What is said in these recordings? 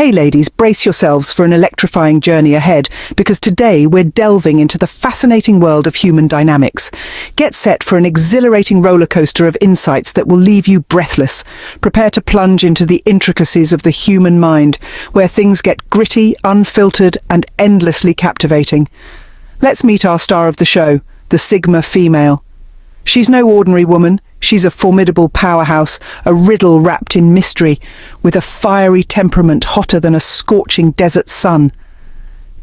Hey ladies, brace yourselves for an electrifying journey ahead, because today we're delving into the fascinating world of human dynamics. Get set for an exhilarating roller coaster of insights that will leave you breathless. Prepare to plunge into the intricacies of the human mind, where things get gritty, unfiltered, and endlessly captivating. Let's meet our star of the show, the Sigma female. She's no ordinary woman. She's a formidable powerhouse, a riddle wrapped in mystery, with a fiery temperament hotter than a scorching desert sun.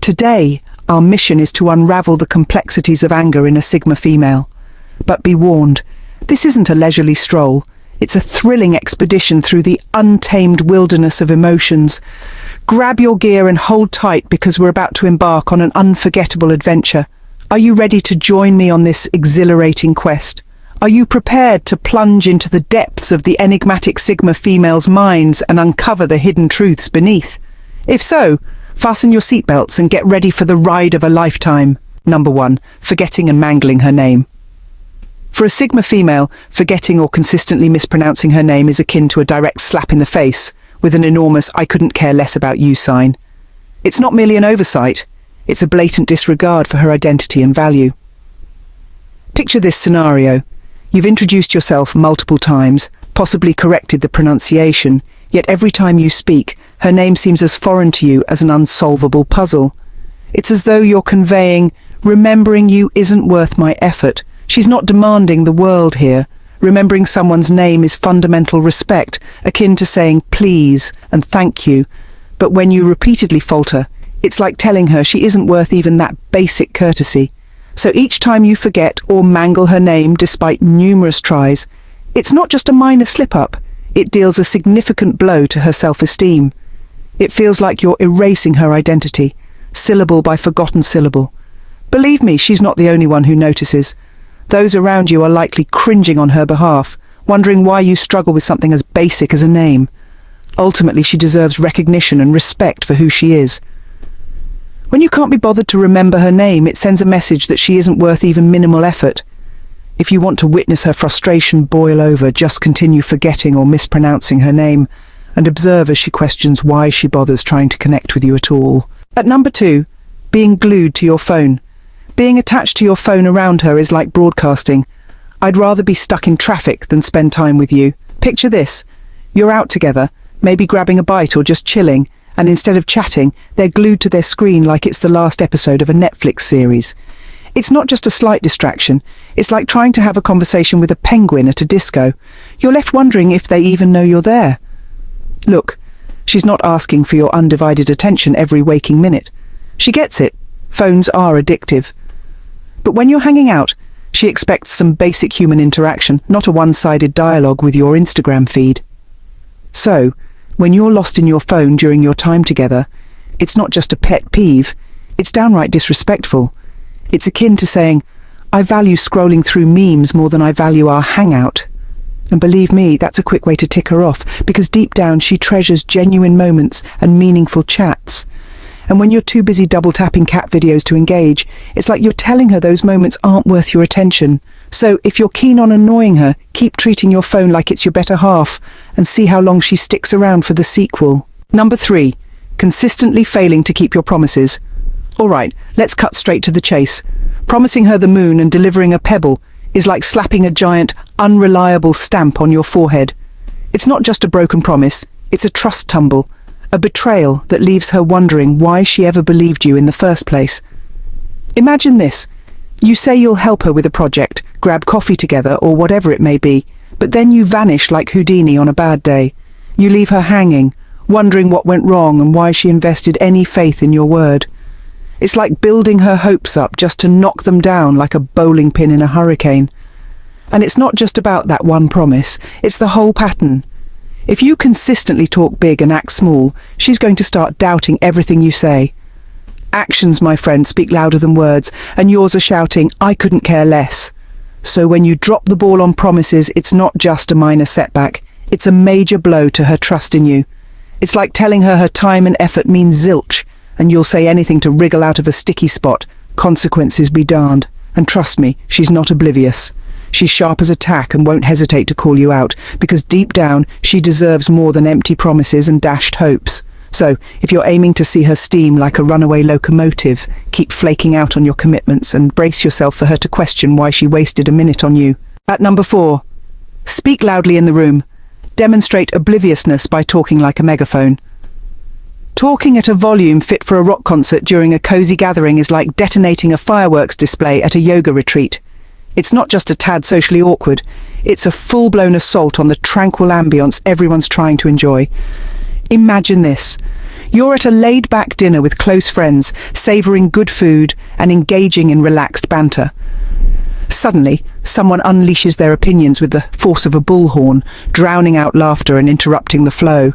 Today, our mission is to unravel the complexities of anger in a Sigma female. But be warned, this isn't a leisurely stroll. It's a thrilling expedition through the untamed wilderness of emotions. Grab your gear and hold tight, because we're about to embark on an unforgettable adventure. Are you ready to join me on this exhilarating quest? Are you prepared to plunge into the depths of the enigmatic Sigma female's minds and uncover the hidden truths beneath? If so, fasten your seatbelts and get ready for the ride of a lifetime. Number 1, forgetting and mangling her name. For a Sigma female, forgetting or consistently mispronouncing her name is akin to a direct slap in the face, with an enormous "I couldn't care less about you" sign. It's not merely an oversight, it's a blatant disregard for her identity and value. Picture this scenario. You've introduced yourself multiple times, possibly corrected the pronunciation, yet every time you speak, her name seems as foreign to you as an unsolvable puzzle. It's as though you're conveying, remembering you isn't worth my effort. She's not demanding the world here. Remembering someone's name is fundamental respect, akin to saying please and thank you. But when you repeatedly falter, it's like telling her she isn't worth even that basic courtesy. So each time you forget or mangle her name despite numerous tries, it's not just a minor slip-up, it deals a significant blow to her self-esteem. It feels like you're erasing her identity, syllable by forgotten syllable. Believe me, she's not the only one who notices. Those around you are likely cringing on her behalf, wondering why you struggle with something as basic as a name. Ultimately, she deserves recognition and respect for who she is. When you can't be bothered to remember her name, it sends a message that she isn't worth even minimal effort. If you want to witness her frustration boil over, just continue forgetting or mispronouncing her name, and observe as she questions why she bothers trying to connect with you at all. At number 2, being glued to your phone. Being attached to your phone around her is like broadcasting. I'd rather be stuck in traffic than spend time with you. Picture this. You're out together, maybe grabbing a bite or just chilling, and instead of chatting, they're glued to their screen like it's the last episode of a Netflix series. It's not just a slight distraction, it's like trying to have a conversation with a penguin at a disco. You're left wondering if they even know you're there. Look, she's not asking for your undivided attention every waking minute. She gets it. Phones are addictive. But when you're hanging out, she expects some basic human interaction, not a one-sided dialogue with your Instagram feed. So, when you're lost in your phone during your time together, it's not just a pet peeve, it's downright disrespectful. It's akin to saying, I value scrolling through memes more than I value our hangout. And believe me, that's a quick way to tick her off, because deep down she treasures genuine moments and meaningful chats. And when you're too busy double-tapping cat videos to engage, it's like you're telling her those moments aren't worth your attention. So if you're keen on annoying her, keep treating your phone like it's your better half, and see how long she sticks around for the sequel. Number 3, consistently failing to keep your promises. Alright, let's cut straight to the chase. Promising her the moon and delivering a pebble is like slapping a giant, unreliable stamp on your forehead. It's not just a broken promise, it's a trust tumble, a betrayal that leaves her wondering why she ever believed you in the first place. Imagine this. You say you'll help her with a project, grab coffee together or whatever it may be, but then you vanish like Houdini on a bad day. You leave her hanging, wondering what went wrong and why she invested any faith in your word. It's like building her hopes up just to knock them down like a bowling pin in a hurricane. And it's not just about that one promise, it's the whole pattern. If you consistently talk big and act small, she's going to start doubting everything you say. Actions, my friend, speak louder than words, and yours are shouting, I couldn't care less. So when you drop the ball on promises, it's not just a minor setback, it's a major blow to her trust in you. It's like telling her time and effort means zilch, and you'll say anything to wriggle out of a sticky spot. Consequences be darned. And trust me, she's not oblivious. She's sharp as a tack and won't hesitate to call you out, because deep down she deserves more than empty promises and dashed hopes. So, if you're aiming to see her steam like a runaway locomotive, keep flaking out on your commitments and brace yourself for her to question why she wasted a minute on you. At number 4, speak loudly in the room. Demonstrate obliviousness by talking like a megaphone. Talking at a volume fit for a rock concert during a cozy gathering is like detonating a fireworks display at a yoga retreat. It's not just a tad socially awkward, it's a full-blown assault on the tranquil ambience everyone's trying to enjoy. Imagine this. You're at a laid-back dinner with close friends, savouring good food and engaging in relaxed banter. Suddenly, someone unleashes their opinions with the force of a bullhorn, drowning out laughter and interrupting the flow.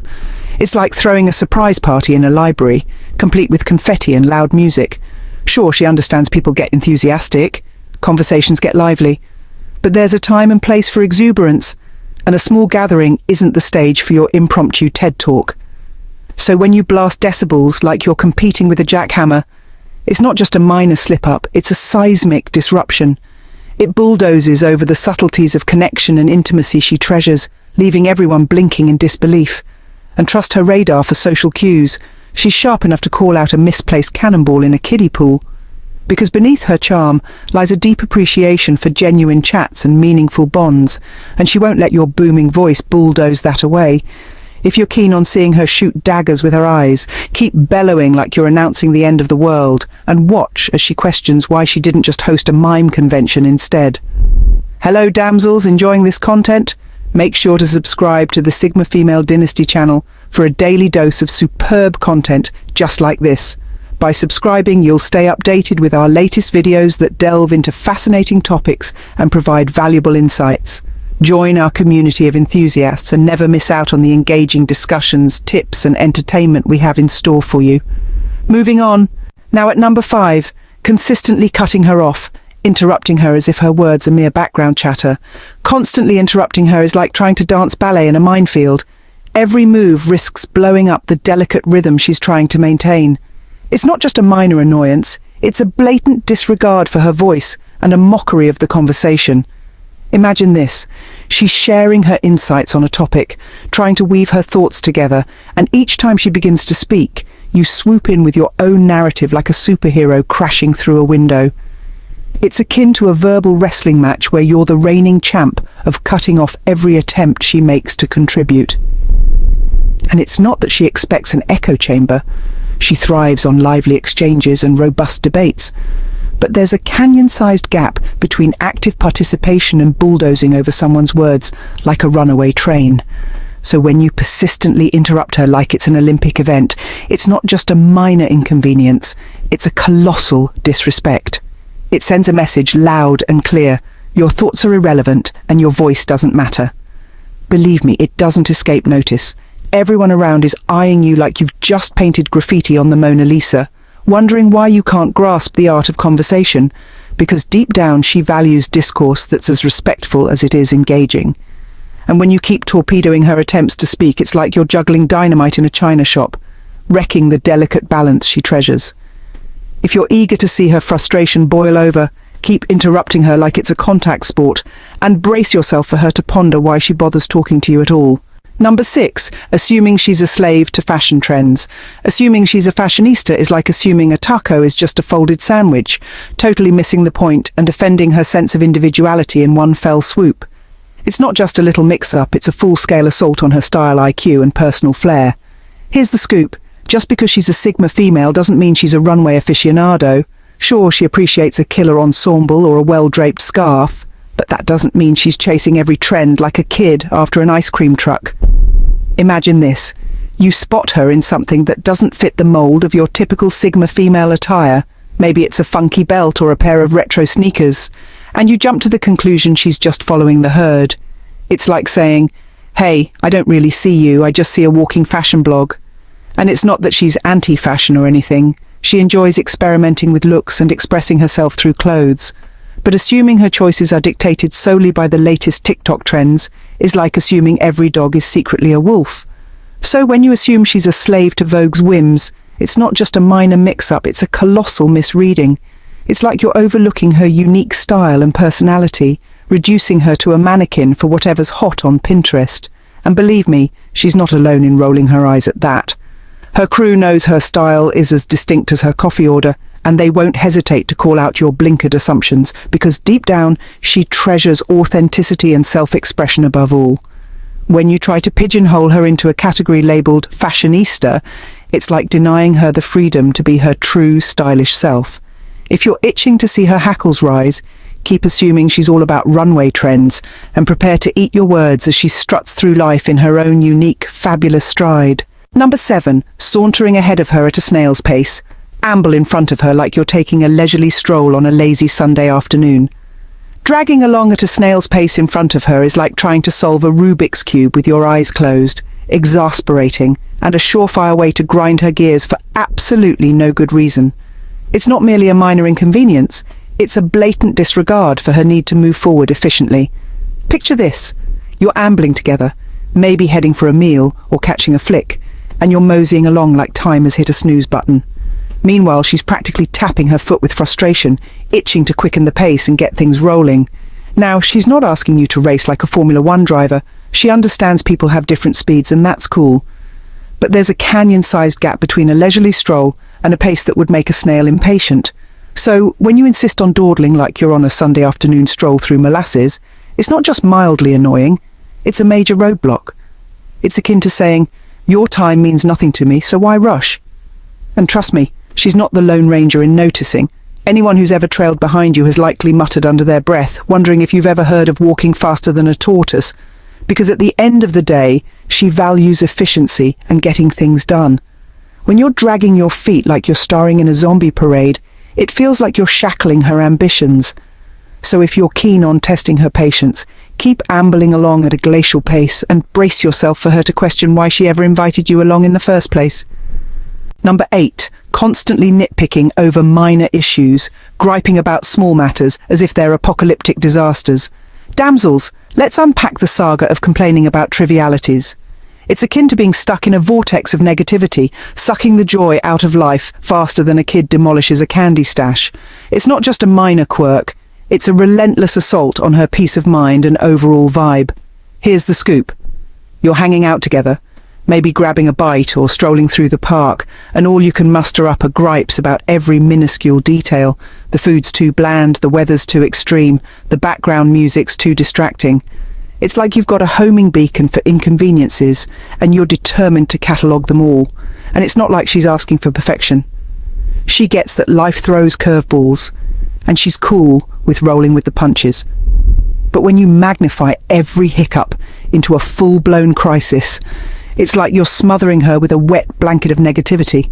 It's like throwing a surprise party in a library, complete with confetti and loud music. Sure, she understands people get enthusiastic, conversations get lively, but there's a time and place for exuberance, and a small gathering isn't the stage for your impromptu TED Talk. So when you blast decibels like you're competing with a jackhammer, it's not just a minor slip-up, it's a seismic disruption. It bulldozes over the subtleties of connection and intimacy she treasures, leaving everyone blinking in disbelief. And trust her radar for social cues. She's sharp enough to call out a misplaced cannonball in a kiddie pool. Because beneath her charm lies a deep appreciation for genuine chats and meaningful bonds, and she won't let your booming voice bulldoze that away. If you're keen on seeing her shoot daggers with her eyes, keep bellowing like you're announcing the end of the world, and watch as she questions why she didn't just host a mime convention instead. Hello damsels, enjoying this content? Make sure to subscribe to the SigmaFemale Dynasty channel for a daily dose of superb content just like this. By subscribing, you'll stay updated with our latest videos that delve into fascinating topics and provide valuable insights. Join our community of enthusiasts and never miss out on the engaging discussions, tips and entertainment we have in store for you. Moving on. Now at number 5, consistently cutting her off, interrupting her as if her words are mere background chatter. Constantly interrupting her is like trying to dance ballet in a minefield. Every move risks blowing up the delicate rhythm she's trying to maintain. It's not just a minor annoyance, it's a blatant disregard for her voice and a mockery of the conversation. Imagine this. She's sharing her insights on a topic, trying to weave her thoughts together, and each time she begins to speak, you swoop in with your own narrative like a superhero crashing through a window. It's akin to a verbal wrestling match where you're the reigning champ of cutting off every attempt she makes to contribute. And it's not that she expects an echo chamber. She thrives on lively exchanges and robust debates. But there's a canyon-sized gap between active participation and bulldozing over someone's words like a runaway train. So when you persistently interrupt her like it's an Olympic event, it's not just a minor inconvenience, it's a colossal disrespect. It sends a message loud and clear. Your thoughts are irrelevant and your voice doesn't matter. Believe me, it doesn't escape notice. Everyone around is eyeing you like you've just painted graffiti on the Mona Lisa, wondering why you can't grasp the art of conversation, because deep down she values discourse that's as respectful as it is engaging. And when you keep torpedoing her attempts to speak, it's like you're juggling dynamite in a china shop, wrecking the delicate balance she treasures. If you're eager to see her frustration boil over, keep interrupting her like it's a contact sport, and brace yourself for her to ponder why she bothers talking to you at all. Number 6, assuming she's a slave to fashion trends. Assuming she's a fashionista is like assuming a taco is just a folded sandwich, totally missing the point and offending her sense of individuality in one fell swoop. It's not just a little mix-up, it's a full-scale assault on her style IQ and personal flair. Here's the scoop. Just because she's a Sigma female doesn't mean she's a runway aficionado. Sure, she appreciates a killer ensemble or a well-draped scarf, but that doesn't mean she's chasing every trend like a kid after an ice cream truck. Imagine this. You spot her in something that doesn't fit the mold of your typical Sigma female attire. Maybe it's a funky belt or a pair of retro sneakers, and you jump to the conclusion she's just following the herd. It's like saying, "Hey, I don't really see you, I just see a walking fashion blog." And it's not that she's anti-fashion or anything. She enjoys experimenting with looks and expressing herself through clothes. But assuming her choices are dictated solely by the latest TikTok trends is like assuming every dog is secretly a wolf. So when you assume she's a slave to Vogue's whims, it's not just a minor mix-up, it's a colossal misreading. It's like you're overlooking her unique style and personality, reducing her to a mannequin for whatever's hot on Pinterest. And believe me, she's not alone in rolling her eyes at that. Her crew knows her style is as distinct as her coffee order, and they won't hesitate to call out your blinkered assumptions, because deep down, she treasures authenticity and self-expression above all. When you try to pigeonhole her into a category labelled fashionista, it's like denying her the freedom to be her true stylish self. If you're itching to see her hackles rise, keep assuming she's all about runway trends, and prepare to eat your words as she struts through life in her own unique, fabulous stride. Number 7, sauntering ahead of her at a snail's pace. Amble in front of her like you're taking a leisurely stroll on a lazy Sunday afternoon. Dragging along at a snail's pace in front of her is like trying to solve a Rubik's Cube with your eyes closed, exasperating, and a surefire way to grind her gears for absolutely no good reason. It's not merely a minor inconvenience, it's a blatant disregard for her need to move forward efficiently. Picture this: you're ambling together, maybe heading for a meal or catching a flick, and you're moseying along like time has hit a snooze button. Meanwhile, she's practically tapping her foot with frustration, itching to quicken the pace and get things rolling. Now, she's not asking you to race like a Formula One driver. She understands people have different speeds, and that's cool. But there's a canyon-sized gap between a leisurely stroll and a pace that would make a snail impatient. So, when you insist on dawdling like you're on a Sunday afternoon stroll through molasses, it's not just mildly annoying, it's a major roadblock. It's akin to saying, "Your time means nothing to me, so why rush?" And trust me, she's not the Lone Ranger in noticing. Anyone who's ever trailed behind you has likely muttered under their breath, wondering if you've ever heard of walking faster than a tortoise. Because at the end of the day, she values efficiency and getting things done. When you're dragging your feet like you're starring in a zombie parade, it feels like you're shackling her ambitions. So if you're keen on testing her patience, keep ambling along at a glacial pace and brace yourself for her to question why she ever invited you along in the first place. Number 8, constantly nitpicking over minor issues, griping about small matters as if they're apocalyptic disasters. Damsels, let's unpack the saga of complaining about trivialities. It's akin to being stuck in a vortex of negativity, sucking the joy out of life faster than a kid demolishes a candy stash. It's not just a minor quirk, it's a relentless assault on her peace of mind and overall vibe. Here's the scoop. You're hanging out together, maybe grabbing a bite or strolling through the park, and all you can muster up are gripes about every minuscule detail. The food's too bland, the weather's too extreme, the background music's too distracting. It's like you've got a homing beacon for inconveniences, and you're determined to catalogue them all. And it's not like she's asking for perfection. She gets that life throws curveballs, and she's cool with rolling with the punches. But when you magnify every hiccup into a full-blown crisis, it's like you're smothering her with a wet blanket of negativity.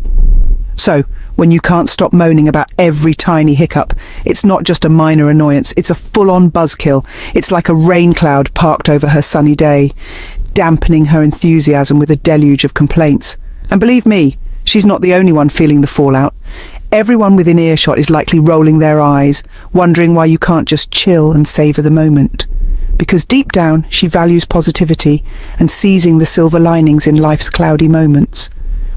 So, when you can't stop moaning about every tiny hiccup, it's not just a minor annoyance, it's a full-on buzzkill. It's like a rain cloud parked over her sunny day, dampening her enthusiasm with a deluge of complaints. And believe me, she's not the only one feeling the fallout. Everyone within earshot is likely rolling their eyes, wondering why you can't just chill and savour the moment. Because deep down, she values positivity and seizing the silver linings in life's cloudy moments.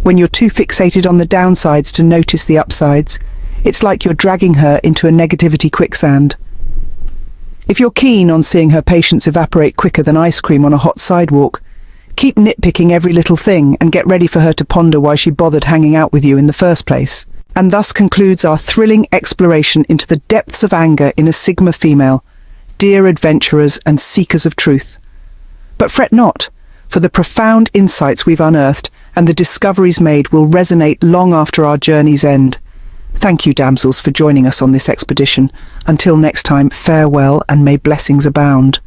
When you're too fixated on the downsides to notice the upsides, it's like you're dragging her into a negativity quicksand. If you're keen on seeing her patience evaporate quicker than ice cream on a hot sidewalk, keep nitpicking every little thing and get ready for her to ponder why she bothered hanging out with you in the first place. And thus concludes our thrilling exploration into the depths of anger in a Sigma female, dear adventurers and seekers of truth. But fret not, for the profound insights we've unearthed and the discoveries made will resonate long after our journey's end. Thank you, damsels, for joining us on this expedition. Until next time, farewell and may blessings abound.